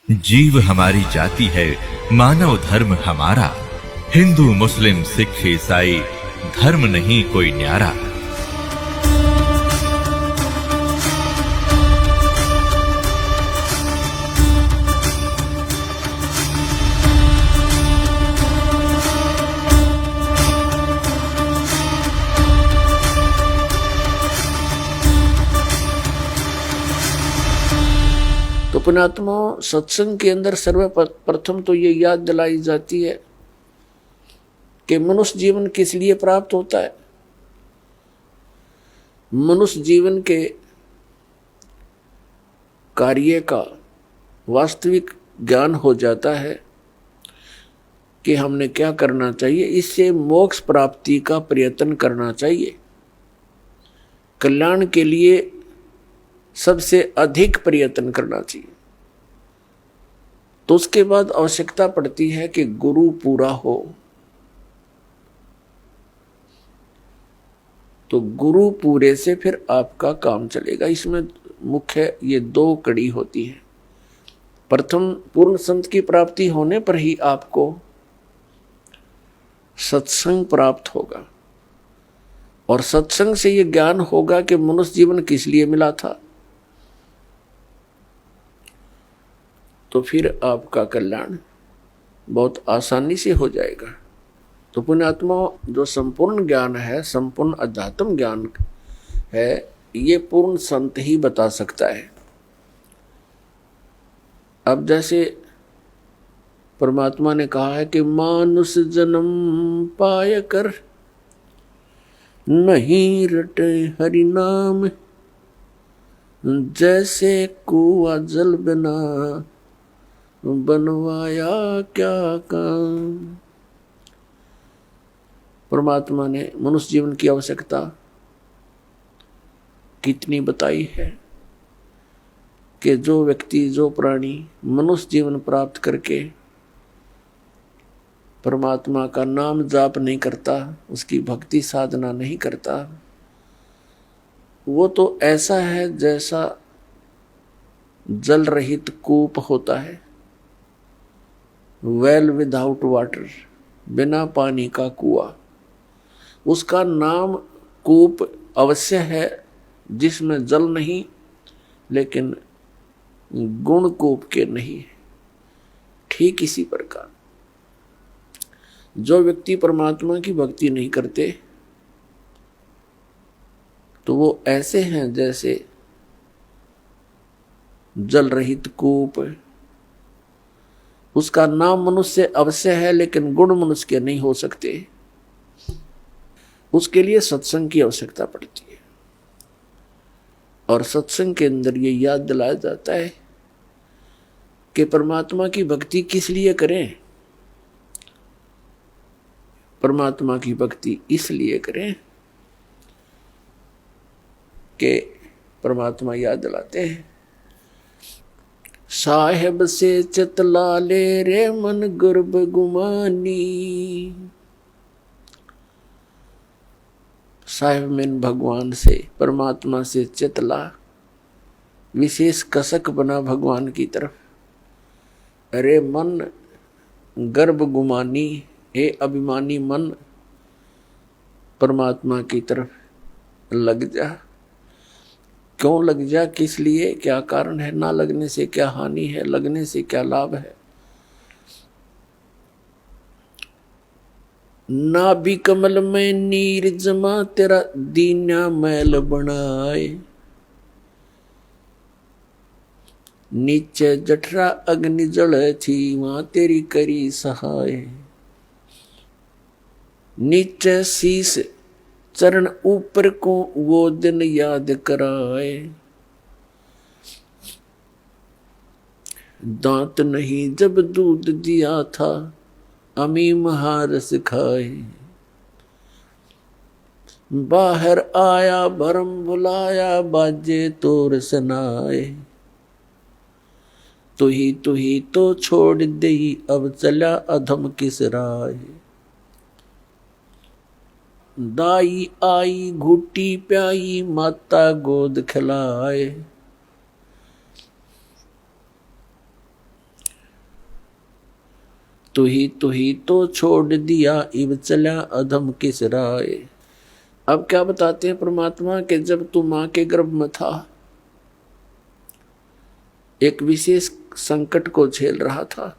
जीव हमारी जाति है, मानव धर्म हमारा। हिंदू मुस्लिम सिख ईसाई धर्म नहीं कोई न्यारा। तो पुण्यात्मा, सत्संग के अंदर सर्वप्रथम तो ये याद दिलाई जाती है कि मनुष्य जीवन किस लिए प्राप्त होता है। मनुष्य जीवन के कार्य का वास्तविक ज्ञान हो जाता है कि हमने क्या करना चाहिए। इससे मोक्ष प्राप्ति का प्रयत्न करना चाहिए। कल्याण के लिए सबसे अधिक प्रयत्न करना चाहिए। तो उसके बाद आवश्यकता पड़ती है कि गुरु पूरा हो। तो गुरु पूरे से फिर आपका काम चलेगा। इसमें मुख्य ये दो कड़ी होती है। प्रथम, पूर्ण संत की प्राप्ति होने पर ही आपको सत्संग प्राप्त होगा, और सत्संग से ये ज्ञान होगा कि मनुष्य जीवन किस लिए मिला था। तो फिर आपका कल्याण बहुत आसानी से हो जाएगा। तो पुण्यात्मा, जो संपूर्ण ज्ञान है, संपूर्ण अध्यात्म ज्ञान है, ये पूर्ण संत ही बता सकता है। अब जैसे परमात्मा ने कहा है कि मानुष जन्म पाय कर नहीं रटे हरि नाम, जैसे कुआं जल बिना बनवाया क्या काम। परमात्मा ने मनुष्य जीवन की आवश्यकता कितनी बताई है कि जो व्यक्ति, जो प्राणी मनुष्य जीवन प्राप्त करके परमात्मा का नाम जाप नहीं करता, उसकी भक्ति साधना नहीं करता, वो तो ऐसा है जैसा जल रहित कूप होता है। वेल विदाउट वाटर, बिना पानी का कुआं। उसका नाम कूप अवश्य है जिसमें जल नहीं, लेकिन गुण कूप के नहीं। ठीक इसी प्रकार जो व्यक्ति परमात्मा की भक्ति नहीं करते, तो वो ऐसे हैं जैसे जल रहित कूप। उसका नाम मनुष्य अवश्य है, लेकिन गुण मनुष्य के नहीं हो सकते। उसके लिए सत्संग की आवश्यकता पड़ती है। और सत्संग के अंदर ये याद दिलाया जाता है कि परमात्मा की भक्ति किस लिए करें। परमात्मा की भक्ति इसलिए करें कि परमात्मा याद दिलाते हैं, साहेब से चितला ले रे मन गर्भ गुमानी। साहेब में भगवान से, परमात्मा से चितला, विशेष कसक बना भगवान की तरफ। अरे मन गर्भ गुमानी, हे अभिमानी मन, परमात्मा की तरफ लग जा। क्यों लग जा, किस लिए, क्या कारण है। ना लगने से क्या हानि है, लगने से क्या लाभ है। ना भी कमल में नीर जमा, तेरा दीना मैल बनाए। नीचे जठरा अग्नि जल थी, वहां तेरी करी सहाय। नीचे शीस चरण ऊपर को, वो दिन याद कराए। दांत नहीं जब दूध दिया था, अमी महारस खाए। बाहर आया भरम बुलाया, बाजे तोर सनाए। तू ही तो छोड़ दे, अब चला अधम किस राय। दाई आई घुटी प्याई, माता गोद खिलाए। तू ही तो छोड़ दिया, इब चला अधम किस राय। अब क्या बताते हैं परमात्मा कि जब तू मां के गर्भ में था, एक विशेष संकट को झेल रहा था,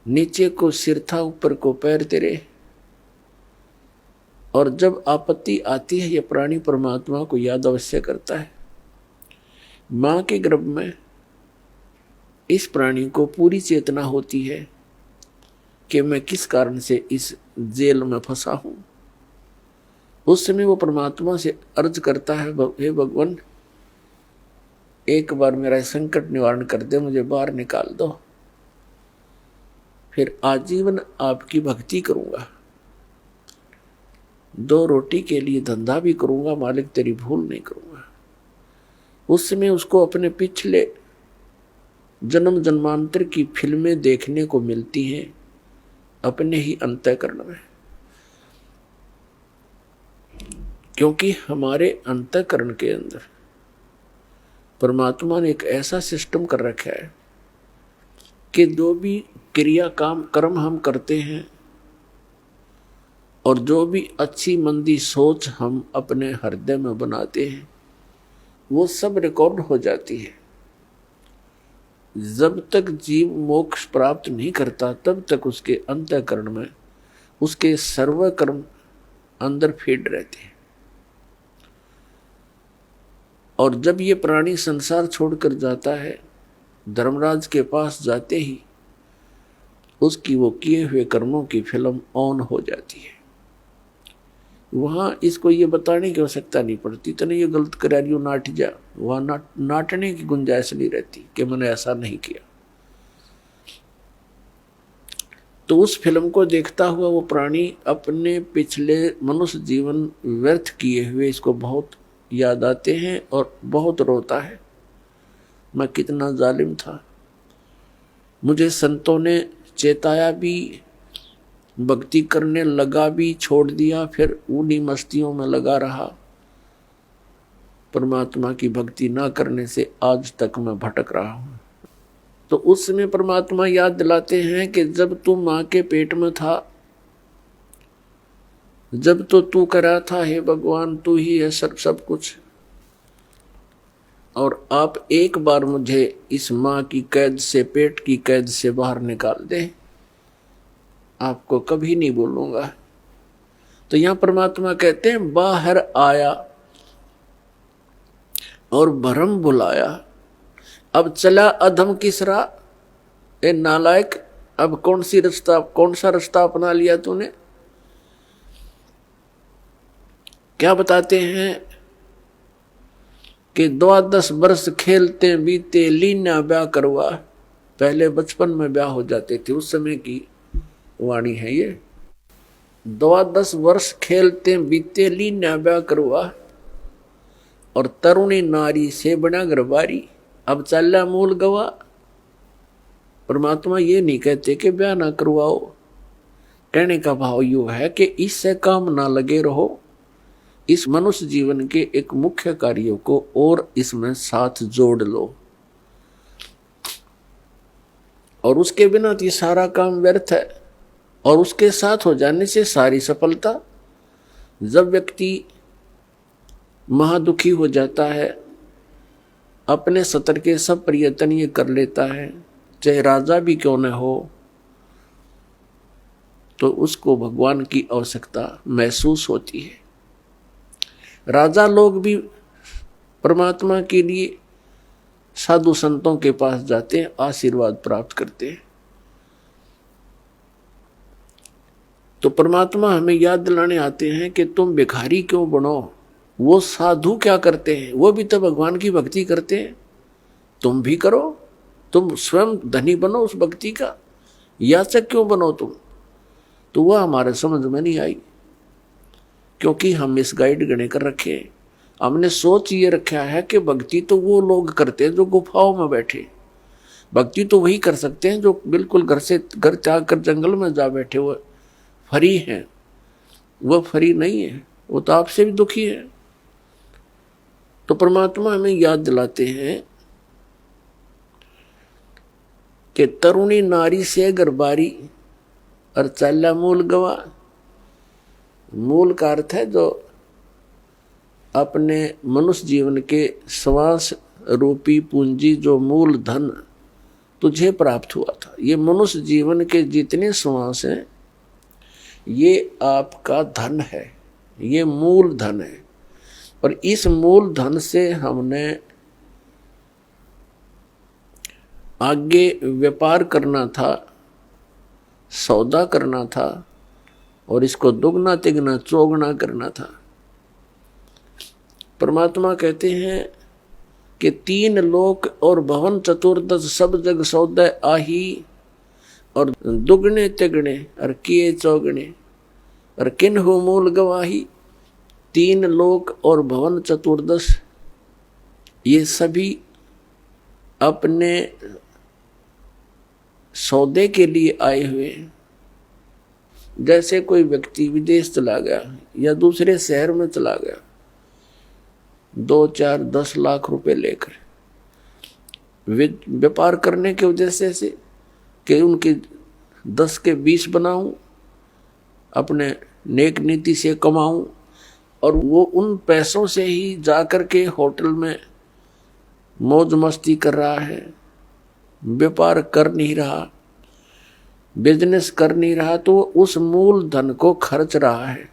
नीचे को सिर था, ऊपर को पैर तेरे, और जब आपत्ति आती है, ये प्राणी परमात्मा को याद अवश्य करता है। मां के गर्भ में इस प्राणी को पूरी चेतना होती है कि मैं किस कारण से इस जेल में फंसा हूं। उस समय वो परमात्मा से अर्ज करता है, हे भगवान, एक बार मेरा संकट निवारण कर दे, मुझे बाहर निकाल दो, फिर आजीवन आपकी भक्ति करूंगा, 2 रोटी के लिए धंधा भी करूंगा, मालिक तेरी भूल नहीं करूंगा। उस समय उसको अपने पिछले जन्म जन्मांतर की फिल्में देखने को मिलती हैं अपने ही अंतःकरण में, क्योंकि हमारे अंतःकरण के अंदर परमात्मा ने एक ऐसा सिस्टम कर रखा है कि जो भी क्रिया काम कर्म हम करते हैं और जो भी अच्छी मंदी सोच हम अपने हृदय में बनाते हैं, वो सब रिकॉर्ड हो जाती है। जब तक जीव मोक्ष प्राप्त नहीं करता, तब तक उसके अंतःकरण में उसके सर्व कर्म अंदर फीड रहते हैं। और जब ये प्राणी संसार छोड़कर जाता है, धर्मराज के पास जाते ही उसकी वो किए हुए कर्मों की फिल्म ऑन हो जाती है। वहां इसको ये बताने की आवश्यकता नहीं पड़ती, तने ये गलत करा रही हो, नाट जा। वहां नाटने की गुंजाइश नहीं रहती कि मैंने ऐसा नहीं किया। तो उस फिल्म को देखता हुआ वो प्राणी अपने पिछले मनुष्य जीवन व्यर्थ किए हुए इसको बहुत याद आते हैं और बहुत रोता है। मैं कितना जालिम था, मुझे संतों ने चेताया भी, भक्ति करने लगा भी, छोड़ दिया, फिर उन्हीं मस्तियों में लगा रहा। परमात्मा की भक्ति ना करने से आज तक मैं भटक रहा हूं। तो उस समय परमात्मा याद दिलाते हैं कि जब तू मां के पेट में था, जब तो तू करा था, हे भगवान तू ही है सब कुछ, और आप एक बार मुझे इस मां की कैद से, पेट की कैद से बाहर निकाल दे, आपको कभी नहीं बोलूंगा। तो यहां परमात्मा कहते हैं, बाहर आया और भरम बुलाया, अब चला अधम किसरा। ए नालायक, अब कौन सा रास्ता अपना लिया तूने। क्या बताते हैं कि 12 वर्ष खेलते बीते, लीना ब्याह करवा। पहले बचपन में ब्याह हो जाते थे, उस समय की वाणी है ये। 12 वर्ष खेलते बीते, लीना ब्याह करवा, और तरुणी नारी से बना गरबारी, अब चला मूल गवा। परमात्मा ये नहीं कहते कि ब्याह ना करवाओ, कहने का भाव यो है कि इससे काम ना लगे रहो, इस मनुष्य जीवन के एक मुख्य कार्यों को और इसमें साथ जोड़ लो, और उसके बिना तो ये सारा काम व्यर्थ है, और उसके साथ हो जाने से सारी सफलता। जब व्यक्ति महादुखी हो जाता है, अपने सतर के सब प्रयत्न ये कर लेता है, चाहे राजा भी क्यों न हो, तो उसको भगवान की आवश्यकता महसूस होती है। राजा लोग भी परमात्मा के लिए साधु संतों के पास जाते हैं, आशीर्वाद प्राप्त करते हैं। तो परमात्मा हमें याद दिलाने आते हैं कि तुम भिखारी क्यों बनो। वो साधु क्या करते हैं, वो भी तो भगवान की भक्ति करते हैं, तुम भी करो, तुम स्वयं धनी बनो उस भक्ति का, याचक क्यों बनो तुम। तो वह हमारे समझ में नहीं आई, क्योंकि हम इस गाइड गणे कर रखे, हमने सोच ये रखा है कि भक्ति तो वो लोग करते हैं जो गुफाओं में बैठे, भक्ति तो वही कर सकते हैं जो बिल्कुल घर त्याग कर जंगल में जा बैठे, वो फरी हैं। वह फरी नहीं है, वो तो आपसे भी दुखी है। तो परमात्मा हमें याद दिलाते हैं कि तरुणी नारी से गरबारी और चाला मूल गवा। मूल का अर्थ है जो अपने मनुष्य जीवन के श्वास रूपी पूंजी, जो मूल धन तुझे प्राप्त हुआ था। ये मनुष्य जीवन के जितने श्वास हैं ये आपका धन है, ये मूल धन है। और इस मूल धन से हमने आगे व्यापार करना था, सौदा करना था और इसको दुगना तिगना चौगुना करना था। परमात्मा कहते हैं कि 3 लोक और भवन चतुर्दश सब जग सौदे आही, और दुगने तिगने और किए चौगने और किन हो मूल गवाही। 3 लोक और भवन चतुर्दश ये सभी अपने सौदे के लिए आए हुए। जैसे कोई व्यक्ति विदेश चला गया या दूसरे शहर में चला गया 2, 4, 10 लाख रुपए लेकर व्यापार करने की वजह से कि उनके 10 के 20 बनाऊं, अपने नेक नीति से कमाऊं, और वो उन पैसों से ही जाकर के होटल में मौज मस्ती कर रहा है, व्यापार कर नहीं रहा, बिजनेस कर नहीं रहा, तो उस मूल धन को खर्च रहा है,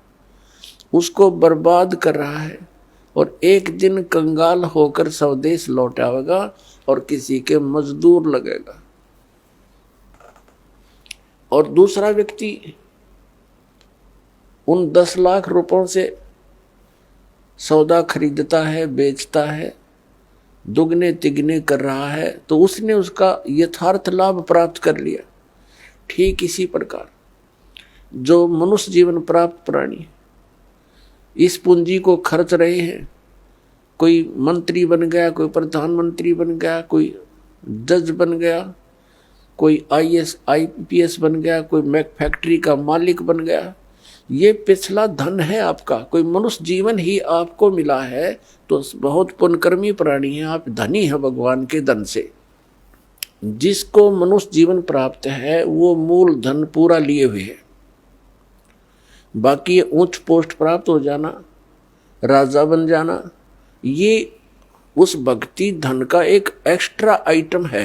उसको बर्बाद कर रहा है और एक दिन कंगाल होकर स्वदेश लौट आएगा और किसी के मजदूर लगेगा। और दूसरा व्यक्ति उन 10 लाख रुपयों से सौदा खरीदता है, बेचता है, दुगने तिगने कर रहा है, तो उसने उसका यथार्थ लाभ प्राप्त कर लिया। ठीक इसी प्रकार जो मनुष्य जीवन प्राप्त प्राणी इस पूंजी को खर्च रहे हैं, कोई मंत्री बन गया, कोई प्रधानमंत्री बन गया, कोई जज बन गया, कोई IAS IPS बन गया, कोई मैक फैक्ट्री का मालिक बन गया, ये पिछला धन है आपका। कोई मनुष्य जीवन ही आपको मिला है तो बहुत पुण्यकर्मी प्राणी है, आप धनी है भगवान के धन से। जिसको मनुष्य जीवन प्राप्त है वो मूल धन पूरा लिए हुए है। बाकी उच्च पोस्ट प्राप्त हो जाना, राजा बन जाना, ये उस भक्ति धन का एक एक्स्ट्रा आइटम है।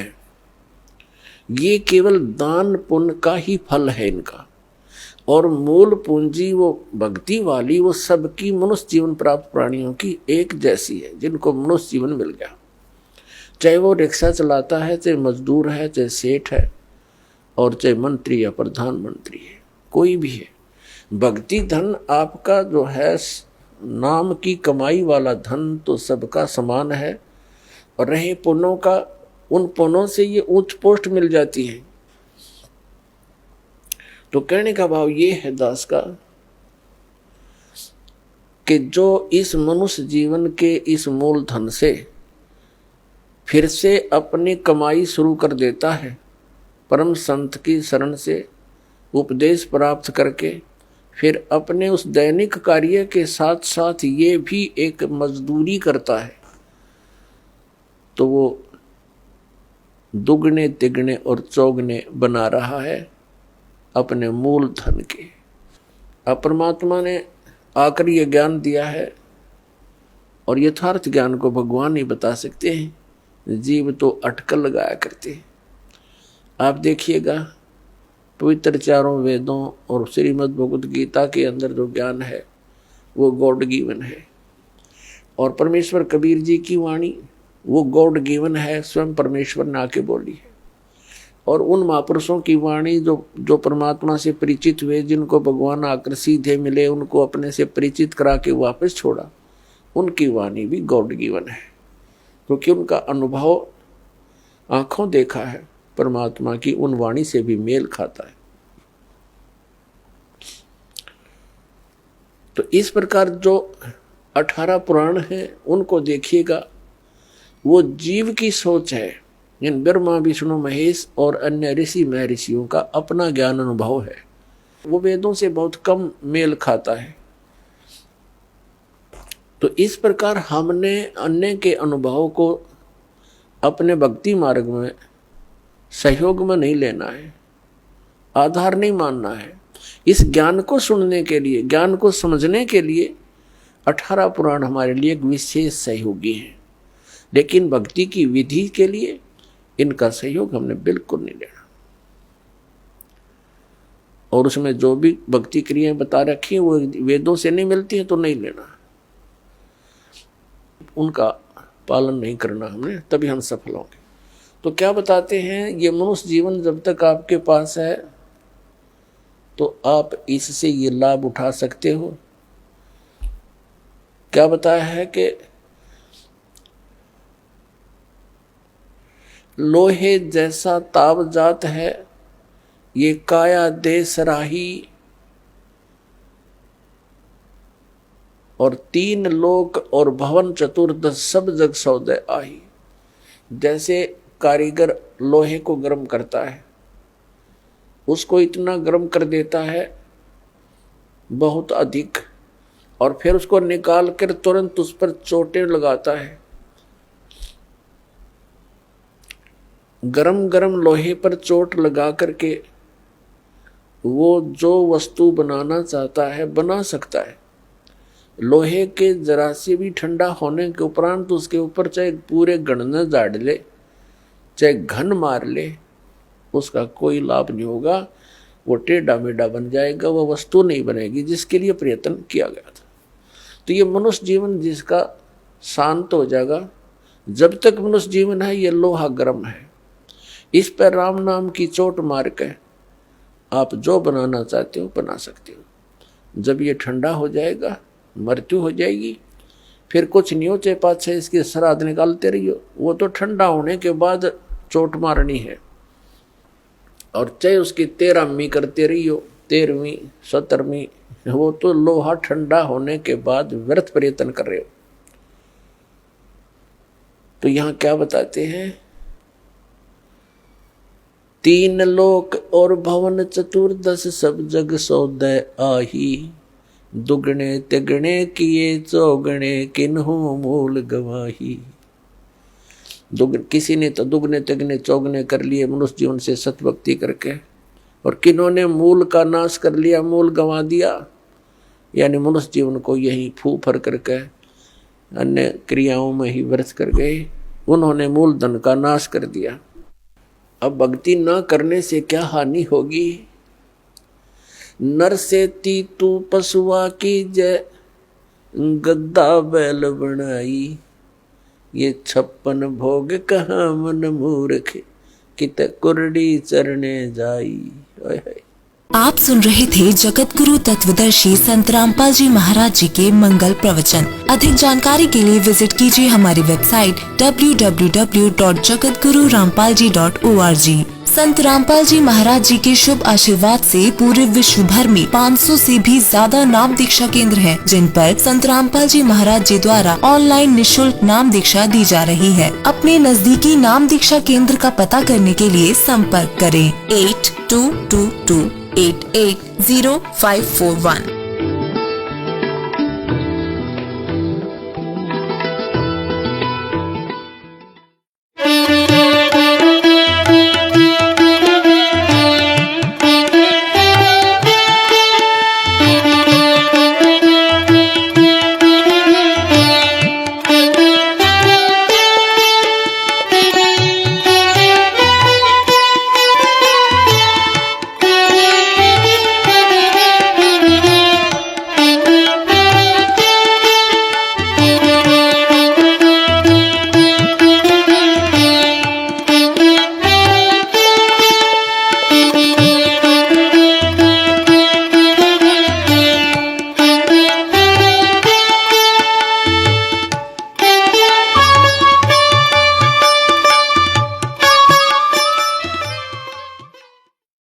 ये केवल दान पुण्य का ही फल है इनका। और मूल पूंजी वो भक्ति वाली, वो सबकी मनुष्य जीवन प्राप्त प्राणियों की एक जैसी है, जिनको मनुष्य जीवन मिल गया। चाहे वो रिक्शा चलाता है, चाहे मजदूर है, चाहे सेठ है, और चाहे मंत्री या प्रधानमंत्री है, कोई भी है। भक्ति धन आपका जो है नाम की कमाई वाला धन तो सबका समान है। और रहे पुण्यों का, उन पुण्यों से ये उच्च पोस्ट मिल जाती है। तो कहने का भाव ये है दास का कि जो इस मनुष्य जीवन के इस मूल धन से फिर से अपनी कमाई शुरू कर देता है, परम संत की शरण से उपदेश प्राप्त करके, फिर अपने उस दैनिक कार्य के साथ साथ ये भी एक मजदूरी करता है, तो वो दुगने तिगने और चौगने बना रहा है अपने मूल धन के। अब परमात्मा ने आकर ये ज्ञान दिया है, और यथार्थ ज्ञान को भगवान ही बता सकते हैं, जीव तो अटकल लगाया करते हैं। आप देखिएगा पवित्र 4 वेदों और श्रीमद् भगवद गीता के अंदर जो ज्ञान है वो गॉड गिवन है। और परमेश्वर कबीर जी की वाणी वो गॉड गिवन है, स्वयं परमेश्वर ने आके बोली है। और उन महापुरुषों की वाणी जो परमात्मा से परिचित हुए, जिनको भगवान आकर सीधे मिले, उनको अपने से परिचित करा के वापस छोड़ा, उनकी वाणी भी गॉड गिवन है, क्योंकि उनका अनुभव आंखों देखा है परमात्मा की उन वाणी से भी मेल खाता है। तो इस प्रकार जो 18 पुराण हैं उनको देखिएगा, वो जीव की सोच है। इन ब्रह्मा विष्णु महेश और अन्य ऋषि महर्षियों का अपना ज्ञान अनुभव है, वो वेदों से बहुत कम मेल खाता है। तो इस प्रकार हमने अन्य के अनुभव को अपने भक्ति मार्ग में सहयोग में नहीं लेना है, आधार नहीं मानना है। इस ज्ञान को सुनने के लिए, ज्ञान को समझने के लिए 18 पुराण हमारे लिए एक विशेष सहयोगी हैं, लेकिन भक्ति की विधि के लिए इनका सहयोग हमने बिल्कुल नहीं लेना। और उसमें जो भी भक्ति क्रियाएं बता रखी हैं वो वेदों से नहीं मिलती हैं तो नहीं लेना, उनका पालन नहीं करना हमने, तभी हम सफल होंगे। तो क्या बताते हैं, ये मनुष्य जीवन जब तक आपके पास है तो आप इससे ये लाभ उठा सकते हो। क्या बताया है कि लोहे जैसा ताव जात है ये काया दे सराही, और 3 लोक और भवन चतुर्दश सब जग सौदे आही। जैसे कारीगर लोहे को गर्म करता है, उसको इतना गर्म कर देता है बहुत अधिक, और फिर उसको निकाल कर तुरंत उस पर चोटें लगाता है। गरम गरम लोहे पर चोट लगा करके वो जो वस्तु बनाना चाहता है बना सकता है। लोहे के जरा से भी ठंडा होने के उपरांत उसके ऊपर चाहे पूरे गणना झाड़ ले, चाहे घन मार ले, उसका कोई लाभ नहीं होगा। वो टेढ़ा मेढ़ा बन जाएगा, वो वस्तु नहीं बनेगी जिसके लिए प्रयत्न किया गया था। तो ये मनुष्य जीवन जिसका शांत हो जाएगा, जब तक मनुष्य जीवन है ये लोहा गर्म है, इस पर राम नाम की चोट मार के आप जो बनाना चाहते हो बना सकते हो। जब ये ठंडा हो जाएगा, मृत्यु हो जाएगी, फिर कुछ नहीं हो, चाहे पाछे इसके श्राद्ध निकालते रहियो, वो तो ठंडा होने के बाद चोट मारनी है। और चाहे उसकी 13वीं करते रहियो, 13वीं 17वीं, वो तो लोहा ठंडा होने के बाद व्यर्थ प्रयत्न कर रहे हो। तो यहां क्या बताते हैं, 3 लोक और भवन चतुर्दश सब जग सौदे आही, दुगने तिगने किए चौगने किन्हु मूल गवाही। किसी ने तो दुगने तिगने चौगने कर लिए मनुष्य जीवन से सतभक्ति करके, और किन्होंने मूल का नाश कर लिया, मूल गंवा दिया, यानी मनुष्य जीवन को यही फूफर करके अन्य क्रियाओं में ही व्यर्थ कर गए, उन्होंने मूल धन का नाश कर दिया। अब भक्ति न करने से क्या हानि होगी। नर से तीतू पशुआ की जय, गद्दा बैल बनाई, ये 56 भोग कहाँ मन मूर्ख, कित कुरडी चरने जाई। आप सुन रहे थे जगत गुरु तत्वदर्शी संत रामपाल जी महाराज जी के मंगल प्रवचन। अधिक जानकारी के लिए विजिट कीजिए हमारी वेबसाइट www.jagatgururampalji.org। संत रामपाल जी महाराज जी के शुभ आशीर्वाद से पूरे विश्व भर में 500 से भी ज्यादा नाम दीक्षा केंद्र हैं, जिन पर संत रामपाल जी महाराज जी द्वारा ऑनलाइन निशुल्क नाम दीक्षा दी जा रही है। अपने नजदीकी नाम दीक्षा केंद्र का पता करने के लिए संपर्क करें 8222880541।